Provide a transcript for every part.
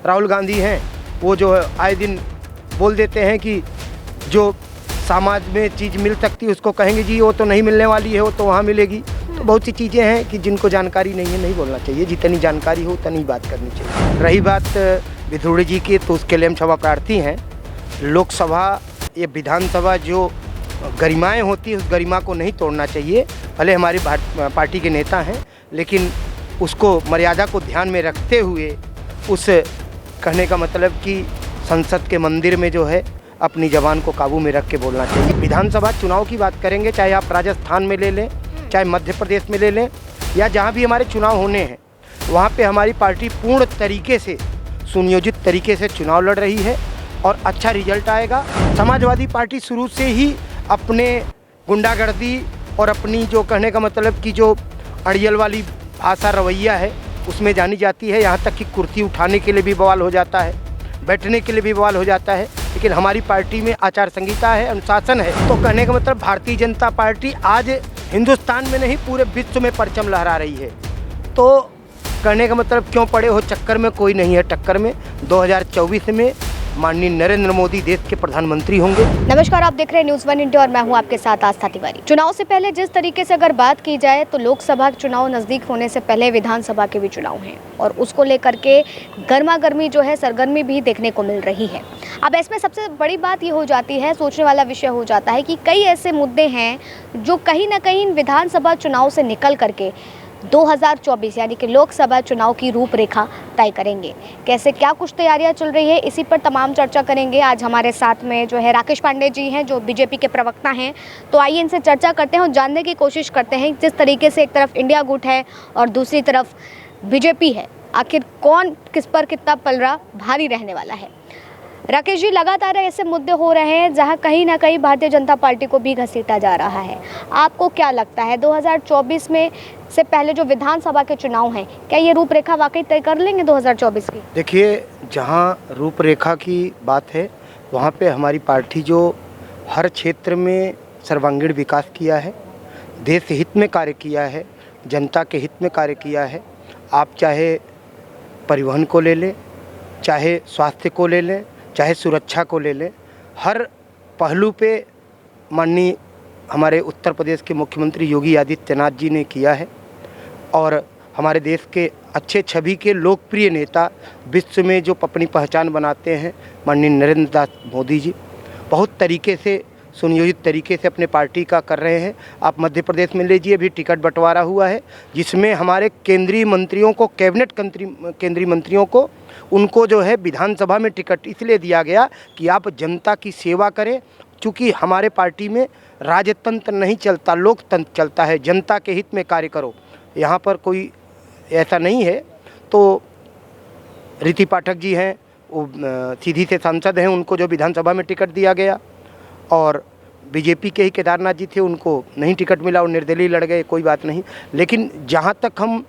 राहुल गांधी हैं, वो जो है आए दिन बोल देते हैं कि जो समाज में चीज़ मिल सकती है उसको कहेंगे जी वो तो नहीं मिलने वाली है, वो तो वहाँ मिलेगी। तो बहुत सी चीज़ें हैं कि जिनको जानकारी नहीं है नहीं बोलना चाहिए, जितनी जानकारी हो उतनी बात करनी चाहिए। रही बात विधुड़ी जी की, तो उसके लिए हम क्षमा प्रार्थी हैं। लोकसभा या विधानसभा जो गरिमाएँ होती है उस गरिमा को नहीं तोड़ना चाहिए। भले हमारी पार्टी के नेता हैं, लेकिन उसको मर्यादा को ध्यान में रखते हुए उस कहने का मतलब कि संसद के मंदिर में जो है अपनी ज़बान को काबू में रख के बोलना चाहिए। विधानसभा चुनाव की बात करेंगे, चाहे आप राजस्थान में ले लें, चाहे मध्य प्रदेश में ले लें, या जहाँ भी हमारे चुनाव होने हैं वहाँ पे हमारी पार्टी पूर्ण तरीके से सुनियोजित तरीके से चुनाव लड़ रही है और अच्छा रिजल्ट आएगा। समाजवादी पार्टी शुरू से ही अपने गुंडागर्दी और अपनी जो कहने का मतलब कि जो अड़ियल वाली भाषा रवैया है उसमें जानी जाती है। यहाँ तक कि कुर्सी उठाने के लिए भी बवाल हो जाता है, बैठने के लिए भी बवाल हो जाता है। लेकिन हमारी पार्टी में आचार संहिता है, अनुशासन है। तो कहने का मतलब भारतीय जनता पार्टी आज हिंदुस्तान में नहीं पूरे विश्व में परचम लहरा रही है। तो कहने का मतलब क्यों पड़े हो चक्कर में, कोई नहीं है टक्कर में। 2024 में माननीय नरेंद्र मोदी देश के प्रधानमंत्री होंगे। नमस्कार, आप देख रहे हैं न्यूज़ 1 इंडिया और मैं हूं आपके साथ आस्था तिवारी। चुनाव से पहले जिस तरीके से अगर बात की जाए तो लोकसभा चुनाव नज़दीक होने से पहले विधानसभा के भी चुनाव हैं और उसको लेकर के गर्मा गर्मी जो है सरगर्मी भी देखने को मिल रही है। अब इसमें सबसे बड़ी बात ये हो जाती है, सोचने वाला विषय हो जाता है कि कई ऐसे मुद्दे हैं जो कहीं ना कहीं विधानसभा चुनाव से निकल करके 2024 यानी कि लोकसभा चुनाव की रूपरेखा तय करेंगे। कैसे क्या कुछ तैयारियां चल रही है, इसी पर तमाम चर्चा करेंगे। आज हमारे साथ में जो है राकेश पांडे जी हैं, जो बीजेपी के प्रवक्ता हैं। तो आइए इनसे चर्चा करते हैं और जानने की कोशिश करते हैं जिस तरीके से एक तरफ इंडिया गुट है और दूसरी तरफ बीजेपी है, आखिर कौन किस पर कितना पलड़ा भारी रहने वाला है। राकेश जी, लगातार ऐसे मुद्दे हो रहे हैं जहां कहीं ना कहीं भारतीय जनता पार्टी को भी घसीटा जा रहा है। आपको क्या लगता है 2024 में से पहले जो विधानसभा के चुनाव हैं, क्या ये रूपरेखा वाकई तय कर लेंगे 2024 की? देखिए, जहां रूपरेखा की बात है वहां पे हमारी पार्टी जो हर क्षेत्र में सर्वांगीण विकास किया है, देश हित में कार्य किया है, जनता के हित में कार्य किया है। आप चाहे परिवहन को ले लें, चाहे स्वास्थ्य को ले लें, चाहे सुरक्षा को ले लें, हर पहलू पे माननीय हमारे उत्तर प्रदेश के मुख्यमंत्री योगी आदित्यनाथ जी ने किया है। और हमारे देश के अच्छे छवि के लोकप्रिय नेता, विश्व में जो अपनी पहचान बनाते हैं, माननीय नरेंद्र दास मोदी जी बहुत तरीके से सुनियोजित तरीके से अपने पार्टी का कर रहे हैं। आप मध्य प्रदेश में लीजिए, अभी टिकट बंटवारा हुआ है जिसमें हमारे केंद्रीय मंत्रियों को, कैबिनेट केंद्रीय मंत्रियों को, उनको जो है विधानसभा में टिकट इसलिए दिया गया कि आप जनता की सेवा करें। चूँकि हमारे पार्टी में राजतंत्र नहीं चलता, लोकतंत्र चलता है। जनता के हित में कार्य करो, यहाँ पर कोई ऐसा नहीं है। तो रीति पाठक जी हैं, वो सीधी से सांसद हैं, उनको जो विधानसभा में टिकट दिया गया। और बीजेपी के ही केदारनाथ जी थे, उनको नहीं टिकट मिला और निर्दलीय लड़ गए, कोई बात नहीं। लेकिन जहाँ तक हम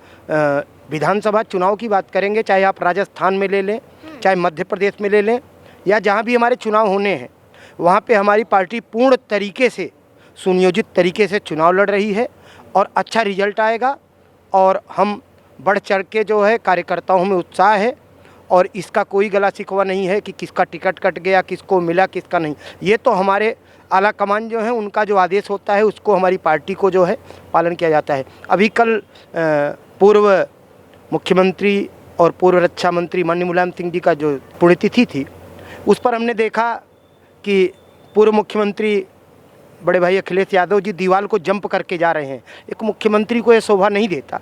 विधानसभा चुनाव की बात करेंगे, चाहे आप राजस्थान में ले लें, चाहे मध्य प्रदेश में ले लें, या जहाँ भी हमारे चुनाव होने हैं वहाँ पे हमारी पार्टी पूर्ण तरीके से सुनियोजित तरीके से चुनाव लड़ रही है और अच्छा रिजल्ट आएगा। और हम बढ़ चढ़ के जो है कार्यकर्ताओं में उत्साह है और इसका कोई गला शिकवा नहीं है कि किसका टिकट कट गया, किसको मिला, किसका नहीं। ये तो हमारे आला कमान जो है उनका जो आदेश होता है उसको हमारी पार्टी को जो है पालन किया जाता है। अभी कल पूर्व मुख्यमंत्री और पूर्व रक्षा मंत्री माननीय मुलायम सिंह जी का जो पुण्यतिथि थी, उस पर हमने देखा कि पूर्व मुख्यमंत्री बड़े भाई अखिलेश यादव जी दीवार को जंप करके जा रहे हैं। एक मुख्यमंत्री को ये शोभा नहीं देता।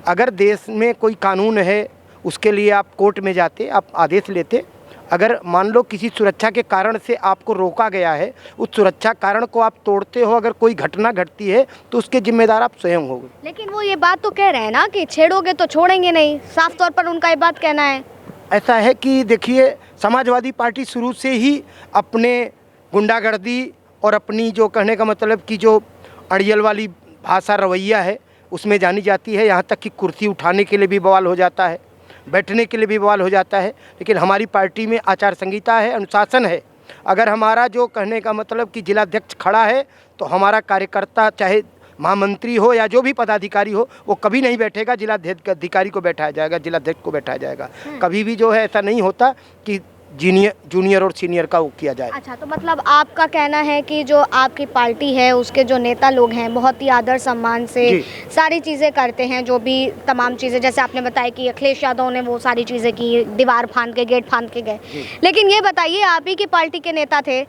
अगर देश में कोई कानून है उसके लिए आप कोर्ट में जाते, आप आदेश लेते। अगर मान लो किसी सुरक्षा के कारण से आपको रोका गया है, उस सुरक्षा कारण को आप तोड़ते हो, अगर कोई घटना घटती है तो उसके जिम्मेदार आप स्वयं होगे। लेकिन वो ये बात तो कह रहे हैं ना कि छेड़ोगे तो छोड़ेंगे नहीं, साफ तौर पर उनका ये बात कहना है। ऐसा है कि देखिए, समाजवादी पार्टी शुरू से ही अपने गुंडागर्दी और अपनी जो कहने का मतलब कि जो अड़ियल वाली भाषा रवैया है उसमें जानी जाती है। यहाँ तक कि कुर्सी उठाने के लिए भी बवाल हो जाता है, बैठने के लिए भी बवाल हो जाता है। लेकिन हमारी पार्टी में आचार संहिता है, अनुशासन है। अगर हमारा जो कहने का मतलब कि जिलाध्यक्ष खड़ा है तो हमारा कार्यकर्ता चाहे महामंत्री हो या जो भी पदाधिकारी हो, वो कभी नहीं बैठेगा जिलाधिकारी को बैठाया जाएगा, जिलाध्यक्ष को बैठाया जाएगा। कभी भी जो है ऐसा नहीं होता कि जूनियर और सीनियर का वो किया जाए। अच्छा, तो मतलब आपका कहना है कि जो आपकी पार्टी है उसके जो नेता लोग हैं बहुत ही आदर सम्मान से सारी चीज़ें करते हैं, जो भी तमाम चीज़ें, जैसे आपने बताया कि अखिलेश यादव ने वो सारी चीज़ें की, दीवार फांद के, गेट फांद के गए। लेकिन ये बताइए, आप ही की पार्टी के नेता थे,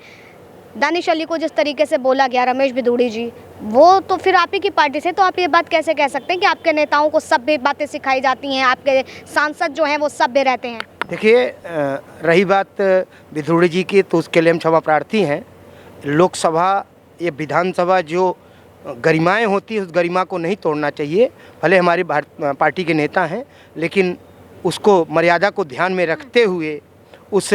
दानिश अली को जिस तरीके से बोला गया, रमेश बिदूड़ी जी, वो तो फिर आप ही की पार्टी से, तो आप ये बात कैसे कह सकते हैं कि आपके नेताओं को सभ्य बातें सिखाई जाती हैं, आपके सांसद जो हैं वो सभ्य रहते हैं? देखिए, रही बात बिधूड़ी जी की, तो उसके लिए हम क्षमा प्रार्थी हैं। लोकसभा या विधानसभा जो गरिमाएं होती है, उस गरिमा को नहीं तोड़ना चाहिए। भले हमारी पार्टी के नेता हैं, लेकिन उसको मर्यादा को ध्यान में रखते हुए, उस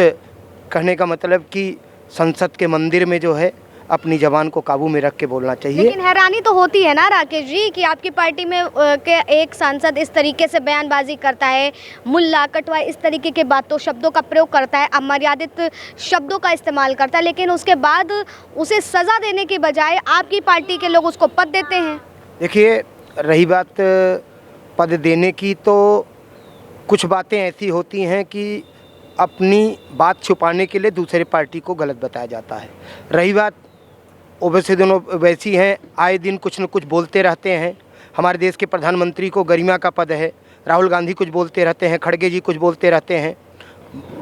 कहने का मतलब कि संसद के मंदिर में जो है अपनी ज़बान को काबू में रख के बोलना चाहिए। लेकिन हैरानी तो होती है ना राकेश जी कि आपकी पार्टी में के एक सांसद इस तरीके से बयानबाजी करता है, मुल्ला कटवा इस तरीके के बातों शब्दों का प्रयोग करता है, अमर्यादित शब्दों का इस्तेमाल करता है, लेकिन उसके बाद उसे सज़ा देने के बजाय आपकी पार्टी के लोग उसको पद देते हैं। देखिए, रही बात पद देने की, तो कुछ बातें ऐसी होती हैं कि अपनी बात छुपाने के लिए दूसरे पार्टी को गलत बताया जाता है। रही बात, ओवैसी दोनों वैसी हैं, आए दिन कुछ न कुछ बोलते रहते हैं। हमारे देश के प्रधानमंत्री को गरिमा का पद है, राहुल गांधी कुछ बोलते रहते हैं, खड़गे जी कुछ बोलते रहते हैं,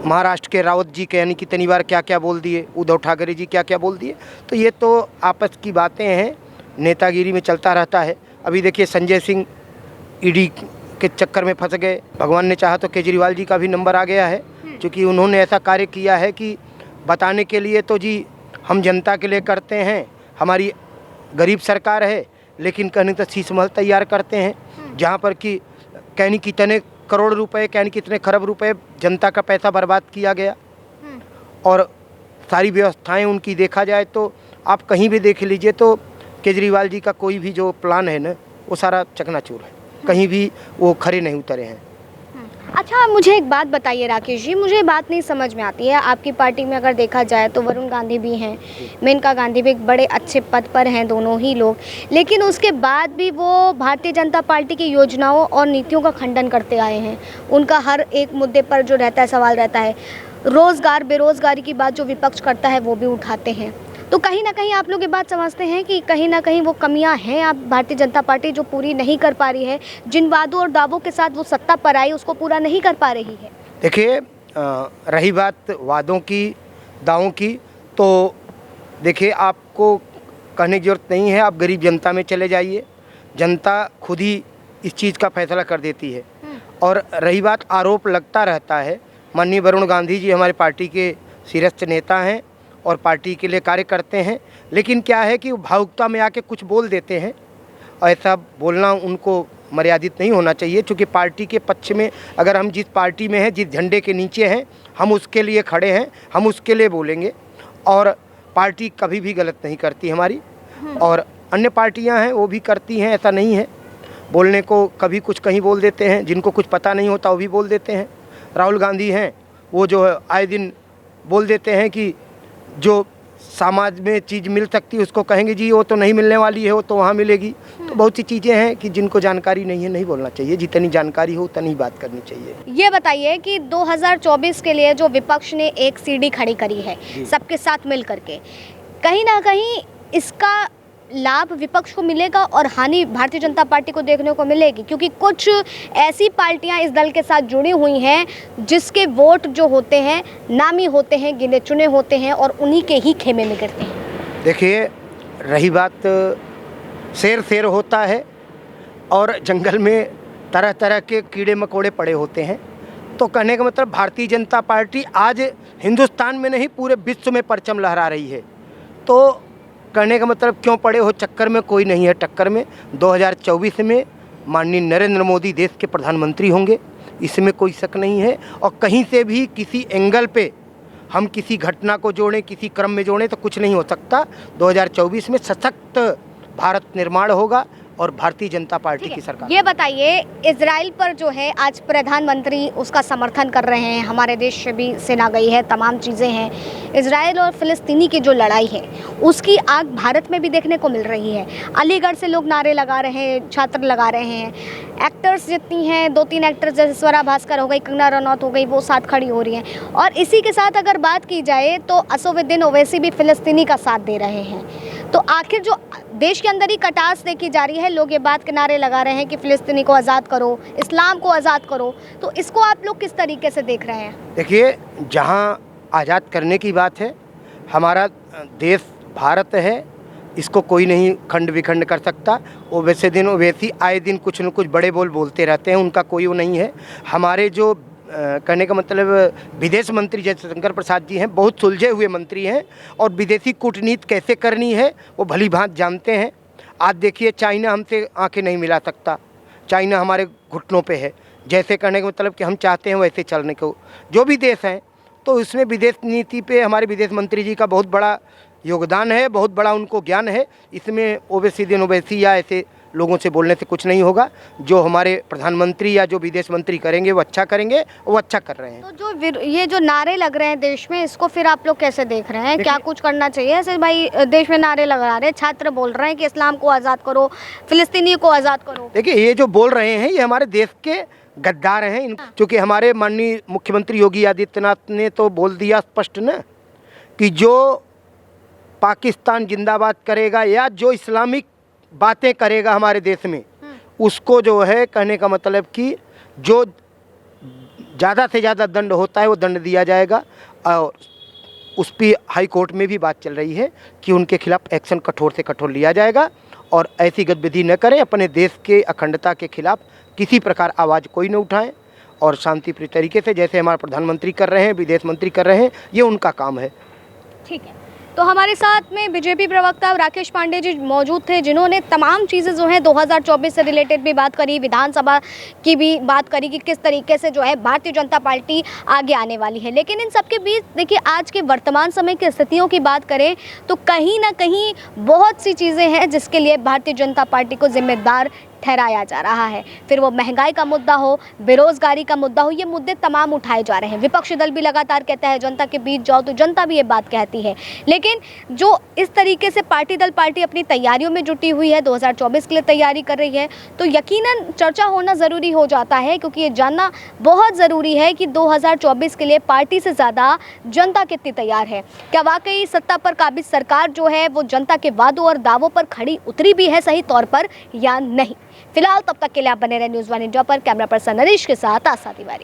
महाराष्ट्र के रावत जी के यानी कितनी बार क्या क्या बोल दिए, उद्धव ठाकरे जी क्या क्या बोल दिए। तो ये तो आपस की बातें हैं, नेतागिरी में चलता रहता है। अभी देखिए, संजय सिंह ईडी के चक्कर में फंस गए। भगवान ने चाहा तो केजरीवाल जी का भी नंबर आ गया है, क्योंकि उन्होंने ऐसा कार्य किया है कि बताने के लिए तो जी हम जनता के लिए करते हैं, हमारी गरीब सरकार है, लेकिन कहने तो शीश महल तैयार करते हैं, जहाँ पर कि कहनी कितने करोड़ रुपए, कहनी कितने खरब रुपए जनता का पैसा बर्बाद किया गया। और सारी व्यवस्थाएं उनकी देखा जाए तो आप कहीं भी देख लीजिए, तो केजरीवाल जी का कोई भी जो प्लान है ना, वो सारा चकनाचूर है, कहीं भी वो खरे नहीं उतरे हैं। अच्छा, मुझे एक बात बताइए राकेश जी, मुझे बात नहीं समझ में आती है, आपकी पार्टी में अगर देखा जाए तो वरुण गांधी भी हैं, मेनका गांधी भी एक बड़े अच्छे पद पर हैं, दोनों ही लोग, लेकिन उसके बाद भी वो भारतीय जनता पार्टी की योजनाओं और नीतियों का खंडन करते आए हैं। उनका हर एक मुद्दे पर जो रहता है सवाल रहता है, रोज़गार बेरोज़गारी की बात जो विपक्ष करता है वो भी उठाते हैं। तो कहीं ना कहीं आप लोग ये बात समझते हैं कि कहीं ना कहीं वो कमियां हैं, आप भारतीय जनता पार्टी जो पूरी नहीं कर पा रही है, जिन वादों और दावों के साथ वो सत्ता पर आई उसको पूरा नहीं कर पा रही है? देखिए, रही बात वादों की, दावों की, तो देखिए, आपको कहने की ज़रूरत नहीं है, आप गरीब जनता में चले जाइए, जनता खुद ही इस चीज़ का फैसला कर देती है। और रही बात, आरोप लगता रहता है, माननीय वरुण गांधी जी हमारी पार्टी के शीर्षस्थ नेता हैं और पार्टी के लिए कार्य करते हैं, लेकिन क्या है कि वो भावुकता में आके कुछ बोल देते हैं। ऐसा बोलना उनको मर्यादित नहीं होना चाहिए, क्योंकि पार्टी के पक्ष में अगर हम जिस पार्टी में हैं, जिस झंडे के नीचे हैं, हम उसके लिए खड़े हैं, हम उसके लिए बोलेंगे। और पार्टी कभी भी गलत नहीं करती हमारी, और अन्य पार्टियां हैं वो भी करती हैं, ऐसा नहीं है। बोलने को कभी कुछ कहीं बोल देते हैं, जिनको कुछ पता नहीं होता वो भी बोल देते हैं। राहुल गांधी हैं, वो जो है आए दिन बोल देते हैं कि जो समाज में चीज़ मिल सकती है उसको कहेंगे जी वो तो नहीं मिलने वाली है, वो तो वहाँ मिलेगी। तो बहुत सी चीज़ें हैं कि जिनको जानकारी नहीं है नहीं बोलना चाहिए, जितनी जानकारी हो उतनी बात करनी चाहिए। ये बताइए कि 2024 के लिए जो विपक्ष ने एक सीढ़ी खड़ी करी है सबके साथ मिल करके, कहीं ना कहीं इसका लाभ विपक्ष को मिलेगा और हानि भारतीय जनता पार्टी को देखने को मिलेगी, क्योंकि कुछ ऐसी पार्टियां इस दल के साथ जुड़ी हुई हैं जिसके वोट जो होते हैं नामी होते हैं, गिने चुने होते हैं और उन्हीं के ही खेमे में गिरते हैं। देखिए, रही बात, शेर होता है और जंगल में तरह तरह के कीड़े मकोड़े पड़े होते हैं। तो कहने का मतलब भारतीय जनता पार्टी आज हिंदुस्तान में नहीं पूरे विश्व में परचम लहरा रही है। तो कहने का मतलब क्यों पड़े हो चक्कर में, कोई नहीं है टक्कर में। 2024 में माननीय नरेंद्र मोदी देश के प्रधानमंत्री होंगे, इसमें कोई शक नहीं है। और कहीं से भी किसी एंगल पे हम किसी घटना को जोड़ें, किसी क्रम में जोड़ें तो कुछ नहीं हो सकता। 2024 में सशक्त भारत निर्माण होगा और भारतीय जनता पार्टी की सरकार। ये बताइए, इजराइल पर जो है आज प्रधानमंत्री उसका समर्थन कर रहे हैं, हमारे देश से भी सेना गई है, तमाम चीज़ें हैं। इजराइल और फिलिस्तीनी की जो लड़ाई है उसकी आग भारत में भी देखने को मिल रही है। अलीगढ़ से लोग नारे लगा रहे हैं, छात्र लगा रहे हैं, एक्टर्स जितनी हैं, 2-3 एक्टर्स जैसे स्वरा भास्कर हो गई, कंगना रनौत हो गई, वो साथ खड़ी हो रही हैं। और इसी के साथ अगर बात की जाए तो असदुद्दीन ओवैसी भी फिलिस्तीनी का साथ दे रहे हैं। तो आखिर जो देश के अंदर ही कटास देखी जा रही है, लोग ये बात के नारे लगा रहे हैं कि फिलिस्तीनी को आज़ाद करो, इस्लाम को आज़ाद करो, तो इसको आप लोग किस तरीके से देख रहे हैं? देखिए, जहाँ आज़ाद करने की बात है, हमारा देश भारत है, इसको कोई नहीं खंड विखंड कर सकता। ओवैसी आए दिन कुछ न कुछ बड़े बोल बोलते रहते हैं, उनका कोई वो नहीं है। हमारे जो कहने का मतलब विदेश मंत्री जयशंकर प्रसाद जी हैं, बहुत सुलझे हुए मंत्री हैं और विदेशी कूटनीति कैसे करनी है वो भली भांति जानते हैं। आज देखिए, चाइना हमसे आंखें नहीं मिला सकता, चाइना हमारे घुटनों पे है। जैसे कहने का मतलब कि हम चाहते हैं वैसे चलने को जो भी देश हैं, तो इसमें विदेश नीति पे हमारे विदेश मंत्री जी का बहुत बड़ा योगदान है, बहुत बड़ा उनको ज्ञान है। इसमें ओवैसी या ऐसे लोगों से बोलने से कुछ नहीं होगा। जो हमारे प्रधानमंत्री या जो विदेश मंत्री करेंगे वो अच्छा करेंगे, वो अच्छा कर रहे हैं। तो ये जो नारे लग रहे हैं देश में, इसको फिर आप लोग कैसे देख रहे हैं? क्या कुछ करना चाहिए? ऐसे भाई देश में नारे लगा रहे हैं, छात्र बोल रहे हैं कि इस्लाम को आज़ाद करो, फिलिस्तीनी को आज़ाद करो। देखिए, ये जो बोल रहे हैं ये हमारे देश के गद्दार हैं। क्योंकि हमारे माननीय मुख्यमंत्री योगी आदित्यनाथ ने तो बोल दिया स्पष्ट न कि जो पाकिस्तान जिंदाबाद करेगा या जो इस्लामिक बातें करेगा हमारे देश में, उसको जो है कहने का मतलब कि जो ज़्यादा से ज़्यादा दंड होता है वो दंड दिया जाएगा। और उस पर हाई कोर्ट में भी बात चल रही है कि उनके खिलाफ एक्शन कठोर से कठोर लिया जाएगा और ऐसी गतिविधि न करें। अपने देश के अखंडता के खिलाफ किसी प्रकार आवाज़ कोई न उठाएं और शांतिप्रिय तरीके से, जैसे हमारे प्रधानमंत्री कर रहे हैं, विदेश मंत्री कर रहे हैं, ये उनका काम है। ठीक है, तो हमारे साथ में बीजेपी प्रवक्ता राकेश पांडे जी मौजूद थे, जिन्होंने तमाम चीज़ें जो हैं 2024 से रिलेटेड भी बात करी, विधानसभा की भी बात करी कि किस तरीके से जो है भारतीय जनता पार्टी आगे आने वाली है। लेकिन इन सब के बीच देखिए, आज के वर्तमान समय की स्थितियों की बात करें तो कहीं ना कहीं बहुत सी चीज़ें हैं जिसके लिए भारतीय जनता पार्टी को जिम्मेदार ठहराया जा रहा है। फिर वो महंगाई का मुद्दा हो, बेरोजगारी का मुद्दा हो, ये मुद्दे तमाम उठाए जा रहे हैं। विपक्षी दल भी लगातार कहता है जनता के बीच जाओ, तो जनता भी ये बात कहती है। लेकिन जो इस तरीके से पार्टी अपनी तैयारियों में जुटी हुई है, 2024 के लिए तैयारी कर रही है, तो यकीनन चर्चा होना ज़रूरी हो जाता है, क्योंकि ये जानना बहुत ज़रूरी है कि 2024 के लिए पार्टी से ज़्यादा जनता कितनी तैयार है। क्या वाकई सत्ता पर काबिज सरकार जो है वो जनता के वादों और दावों पर खड़ी उतरी भी है सही तौर पर या नहीं? फिलहाल तब तक के लिए आप बने रहे न्यूज़ 1 इंडिया पर। कैमरा पर्सन नरेश के साथ आस्था तिवारी।